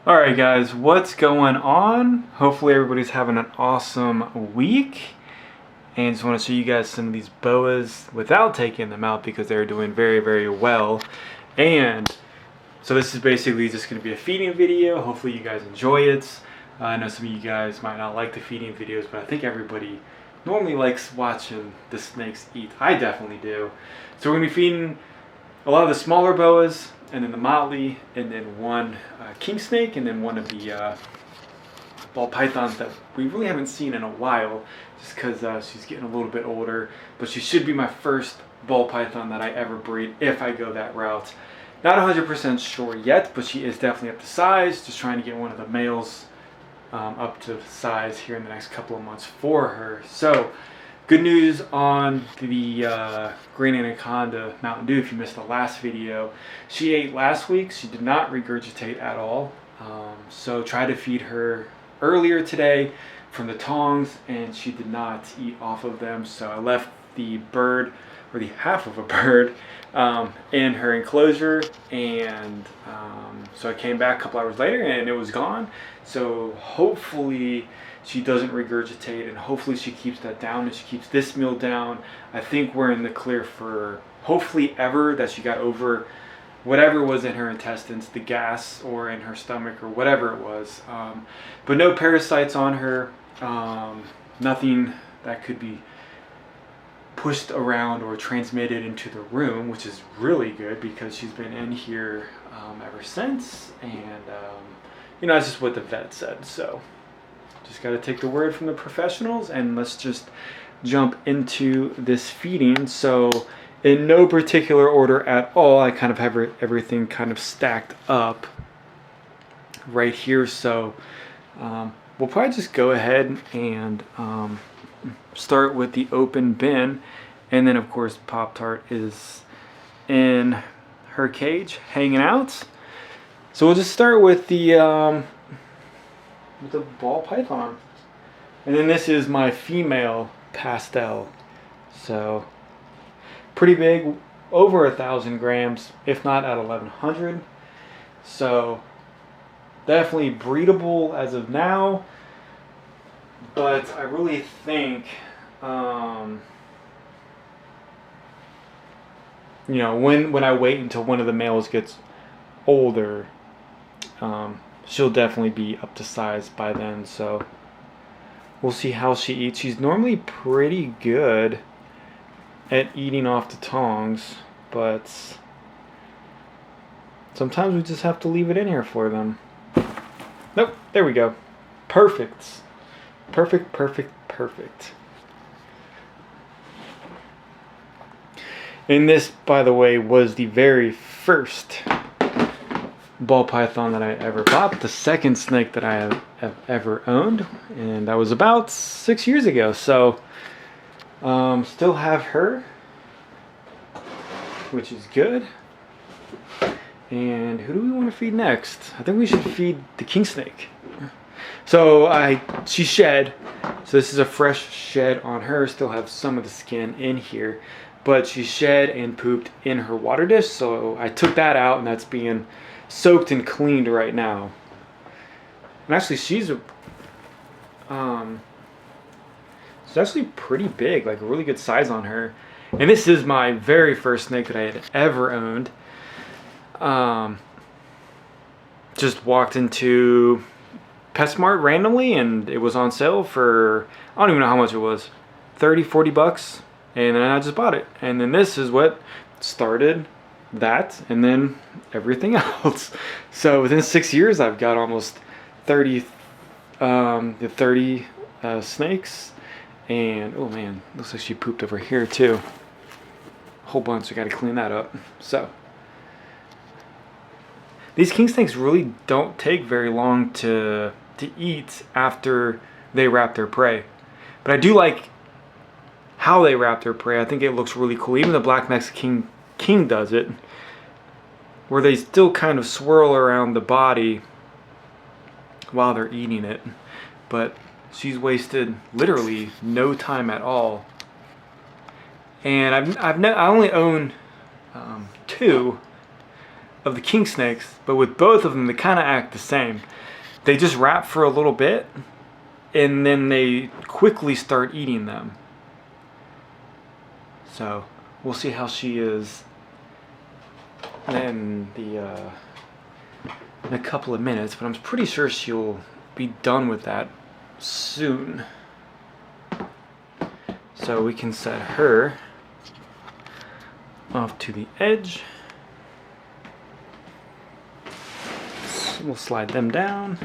Alright guys, what's going on? Hopefully everybody's having an awesome week. And just want to show you guys some of these boas without taking them out because they're doing very well. And so this is basically just going to be a feeding video. Hopefully you guys enjoy it. I know some of you guys might not like the feeding videos, but I think everybody normally likes watching the snakes eat. I definitely do. So we're going to be feeding a lot of the smaller boas, and then the Motley, and then one Kingsnake, and then one of the ball pythons that we really haven't seen in a while, just because she's getting a little bit older. But she should be my first ball python that I ever breed if I go that route. Not 100% sure yet, but she is definitely up to size. Just trying to get one of the males up to size here in the next couple of months for her. So good news on the Green Anaconda Mountain Dew. If you missed the last video, she ate last week. She did not regurgitate at all. So try to feed her earlier today from the tongs, and she did not eat off of them. So I left the bird, or the half of a bird, in her enclosure, and so I came back a couple hours later and it was gone. So hopefully she doesn't regurgitate, and hopefully she keeps that down, and she keeps this meal down. I think we're in the clear for hopefully ever that she got over whatever was in her intestines, the gas, or in her stomach, or whatever it was. But no parasites on her, nothing that could be pushed around or transmitted into the room, which is really good because she's been in here ever since. And you know, that's just what the vet said. So just got to take the word from the professionals, and let's just jump into this feeding. So in no particular order at all, I kind of have everything kind of stacked up right here. So we'll probably just go ahead and start with the open bin, and then of course Pop-Tart is in her cage hanging out. So we'll just start with the ball python, and then this is my female pastel. So pretty big, over 1,000 grams, if not at 1,100. So definitely breedable as of now, but I really think you know, when I wait until one of the males gets older, she'll definitely be up to size by then. So we'll see how she eats. She's normally pretty good at eating off the tongs, but sometimes we just have to leave it in here for them. Nope, there we go. Perfect. Perfect. And this, by the way, was the very first ball python that I ever bought, the second snake that I have ever owned, and that was about 6 years ago. So still have her, which is good. And who do we want to feed next? I think we should feed the Kingsnake. So she shed, so this is a fresh shed on her. Still have some of the skin in here, but she shed and pooped in her water dish, so I took that out, and that's being soaked and cleaned right now. And actually she's actually pretty big, like a really good size on her. And this is my very first snake that I had ever owned. Just walked into PetSmart randomly, and it was on sale for, I don't even know how much it was, 30-40 bucks, and then I just bought it. And then this is what started that, and then everything else. So within 6 years I've got almost 30 snakes. And oh man, looks like she pooped over here too, a whole bunch. I gotta clean that up. So these king snakes really don't take very long to eat after they wrap their prey, but I do like how they wrap their prey. I think it looks really cool. Even the black Mexican king does it, where they still kind of swirl around the body while they're eating it. But she's wasted literally no time at all. And I only own 2, of the king snakes, but with both of them, they kind of act the same. They just wrap for a little bit, and then they quickly start eating them. So we'll see how she is in a couple of minutes, but I'm pretty sure she'll be done with that soon. So we can set her off to the edge. We'll slide them down.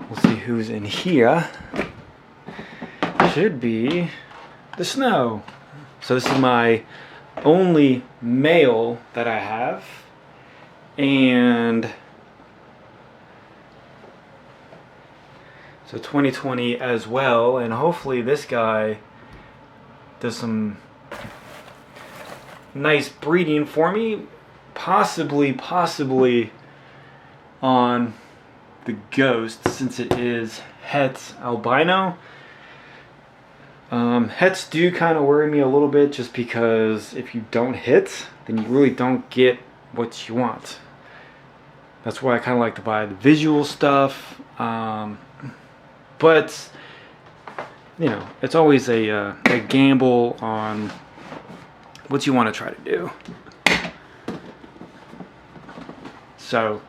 We'll see who's in here. Should be the Snow. So this is my only male that I have. And so 2020 as well. And hopefully this guy does some nice breeding for me. Possibly on the Ghost, since it is het albino. Hets do kind of worry me a little bit, just because if you don't hit, then you really don't get what you want. That's why I kind of like to buy the visual stuff. But you know, it's always a gamble on what you want to try to do. So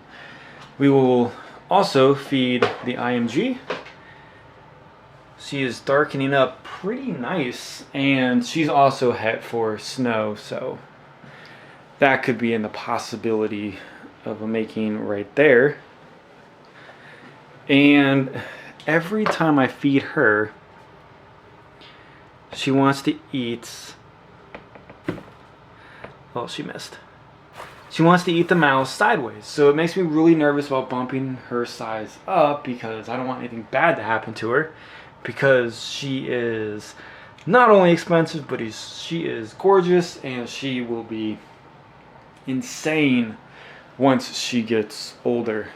we will also feed the IMG. She is darkening up pretty nice, and she's also het for Snow, so that could be in the possibility of a making right there. And every time I feed her, she wants to eat. Oh, she missed. She wants to eat the mouse sideways, so it makes me really nervous about bumping her size up, because I don't want anything bad to happen to her, because she is not only expensive, but she is gorgeous, and she will be insane once she gets older.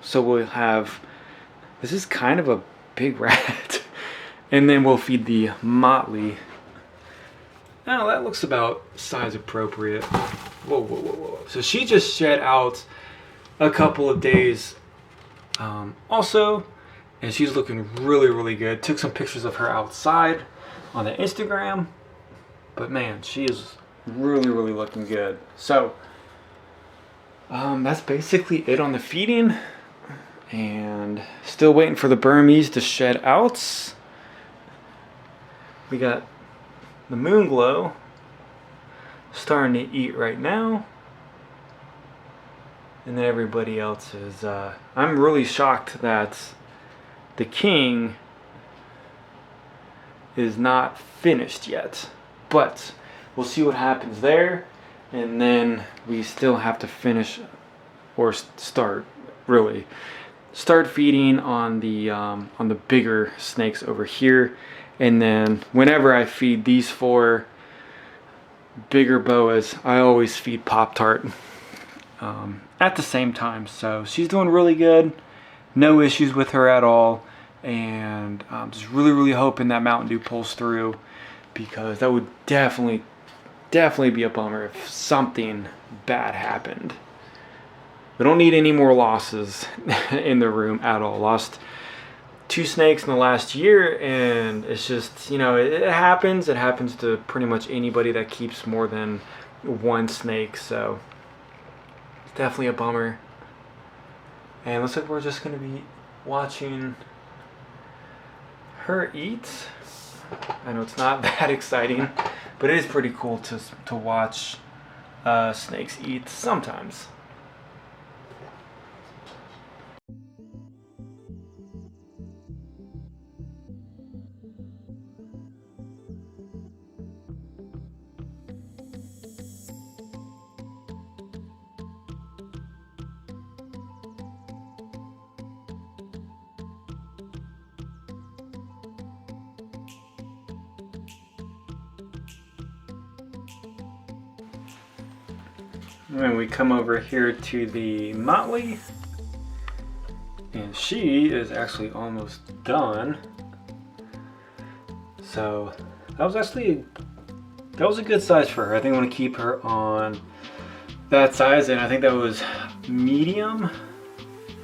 So we'll have, this is kind of a big rat, and then we'll feed the Motley. Now that looks about size appropriate. Whoa. So she just shed out a couple of days also, and she's looking really good. Took some pictures of her outside on the Instagram, but man, she is really looking good. So that's basically it on the feeding, and still waiting for the Burmese to shed out. We got the Moonglow starting to eat right now, and then everybody else is I'm really shocked that the king is not finished yet, but we'll see what happens there. And then we still have to finish, or start feeding on the bigger snakes over here. And then whenever I feed these 4 bigger boas, I always feed Pop-Tart at the same time. So she's doing really good, no issues with her at all, and I'm just really hoping that Mountain Dew pulls through, because that would definitely be a bummer if something bad happened. We don't need any more losses in the room at all. Lost 2 snakes in the last year, and it's just, you know, it happens. It happens to pretty much anybody that keeps more than 1 snake, so it's definitely a bummer. And looks like we're just going to be watching her eat. I know it's not that exciting, but it is pretty cool to watch snakes eat sometimes. And we come over here to the Motley, and she is actually almost done. So that was a good size for her. I think I'm gonna keep her on that size, and I think that was medium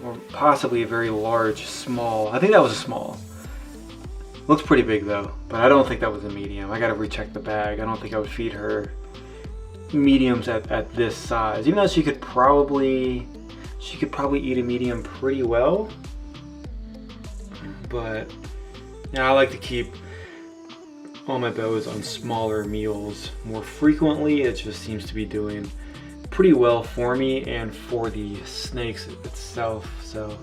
or possibly a very large small. I think that was a small. Looks pretty big though, but I don't think that was a medium. I gotta recheck the bag. I don't think I would feed her mediums at this size, even though she could probably eat a medium pretty well. But yeah, I like to keep all my boas on smaller meals more frequently. It just seems to be doing pretty well for me and for the snakes itself, so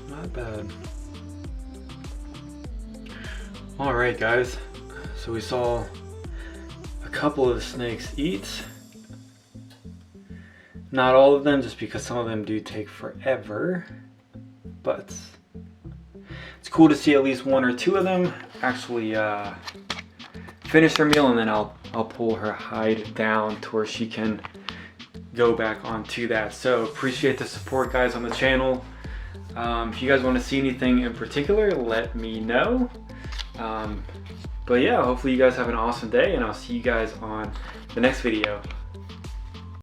not bad. All right, guys, so we saw a couple of snakes eat. Not all of them, just because some of them do take forever, but it's cool to see at least one or two of them actually finish their meal, and then I'll pull her hide down to where she can go back onto that. So appreciate the support, guys, on the channel. If you guys want to see anything in particular, let me know. But yeah, hopefully you guys have an awesome day, and I'll see you guys on the next video.